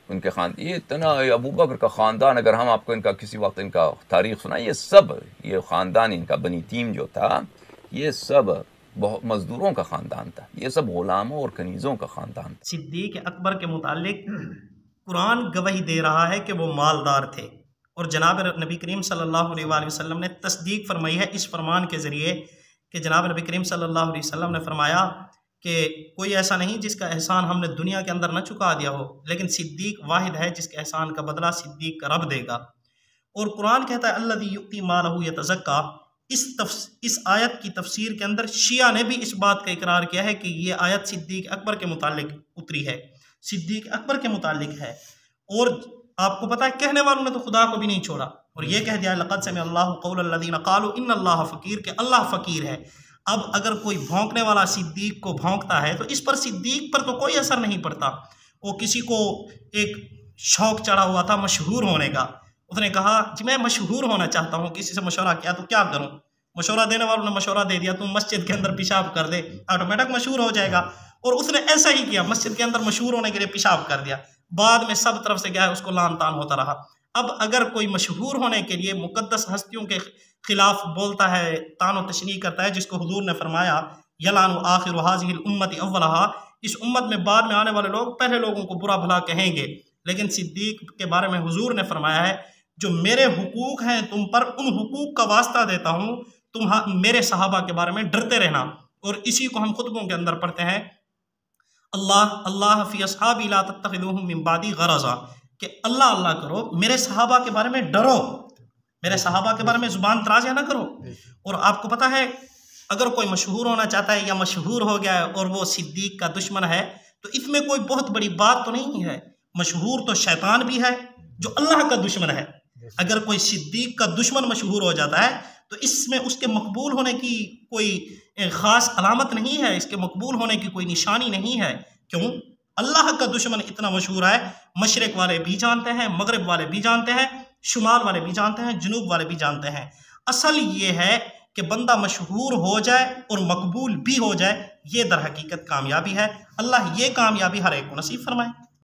ان کے یہ اتنا ابو بکر کا خاندان، اگر ہم آپ کو ان کا کسی وقت ان کا تاریخ سنائیں، یہ سب یہ خاندان ان کا بنی تیم جو تھا، یہ سب بہت مزدوروں کا خاندان تھا، یہ سب غلاموں اور کنیزوں کا خاندان تھا۔ صدیق اکبر کے متعلق قرآن گواہی دے رہا ہے کہ وہ مالدار تھے، اور جناب نبی کریم صلی اللہ علیہ وآلہ وسلم نے تصدیق فرمائی ہے اس فرمان کے ذریعے کہ جناب نبی کریم صلی اللہ علیہ وسلم نے فرمایا کہ کوئی ایسا نہیں جس کا احسان ہم نے دنیا کے اندر نہ چکا دیا ہو، لیکن صدیق واحد ہے جس کے احسان کا بدلہ صدیق کا رب دے گا۔ اور قرآن کہتا ہے الذی یؤتی مالہ یتزکیٰ، اس آیت کی تفسیر کے اندر شیعہ نے بھی اس بات کا اقرار کیا ہے کہ یہ آیت صدیق اکبر کے متعلق اتری ہے، صدیق اکبر کے متعلق ہے۔ اور آپ کو پتہ ہے کہنے والوں نے تو خدا کو بھی نہیں چھوڑا، اور یہ کہہ دیا لقد سمع اللہ قول الذین قالوا ان اللہ فقیر، کہ اللہ فقیر ہے۔ اب اگر کوئی بھونکنے والا صدیق کو بھونکتا ہے تو اس پر صدیق پر تو کوئی اثر نہیں پڑتا۔ وہ کسی کو ایک شوق چڑھا ہوا تھا مشہور ہونے کا، اس نے کہا جی میں مشہور ہونا چاہتا ہوں، کسی سے مشورہ کیا تو کیا کروں؟ مشورہ دینے والوں نے مشورہ دے دیا تم مسجد کے اندر پیشاب کر دے، آٹومیٹک مشہور ہو جائے گا۔ اور اس نے ایسا ہی کیا، مسجد کے اندر مشہور ہونے کے لیے پیشاب کر دیا، بعد میں سب طرف سے کیا ہے اس کو لان تان ہوتا رہا۔ اب اگر کوئی مشہور ہونے کے لیے مقدس ہستیوں کے خلاف بولتا ہے، تان و تشنیع کرتا ہے، جس کو حضور نے فرمایا یلعن آخر هذه الامة اولها، اس امت میں بعد میں آنے والے لوگ پہلے لوگوں کو برا بھلا کہیں گے، لیکن صدیق کے بارے میں حضور نے فرمایا ہے جو میرے حقوق ہیں تم پر، ان حقوق کا واسطہ دیتا ہوں، تم میرے صحابہ کے بارے میں ڈرتے رہنا۔ اور اسی کو ہم خطبوں کے اندر پڑھتے ہیں اللہ فی اصحابی لا تتخذوهم من بعدی غرضا، کہ اللہ اللہ کرو، میرے صحابہ کے بارے میں ڈرو، میرے صحابہ کے بارے میں زبان درازیاں نہ کرو۔ اور آپ کو پتہ ہے اگر کوئی مشہور ہونا چاہتا ہے یا مشہور ہو گیا ہے اور وہ صدیق کا دشمن ہے تو اس میں کوئی بہت بڑی بات تو نہیں ہے، مشہور تو شیطان بھی ہے جو اللہ کا دشمن ہے۔ اگر کوئی صدیق کا دشمن مشہور ہو جاتا ہے تو اس میں اس کے مقبول ہونے کی کوئی خاص علامت نہیں ہے، اس کے مقبول ہونے کی کوئی نشانی نہیں ہے۔ کیوں؟ اللہ کا دشمن اتنا مشہور ہے، مشرق والے بھی جانتے ہیں، مغرب والے بھی جانتے ہیں، شمال والے بھی جانتے ہیں، جنوب والے بھی جانتے ہیں۔ اصل یہ ہے کہ بندہ مشہور ہو جائے اور مقبول بھی ہو جائے، یہ در حقیقت کامیابی ہے۔ اللہ یہ کامیابی ہر ایک کو نصیب فرمائے۔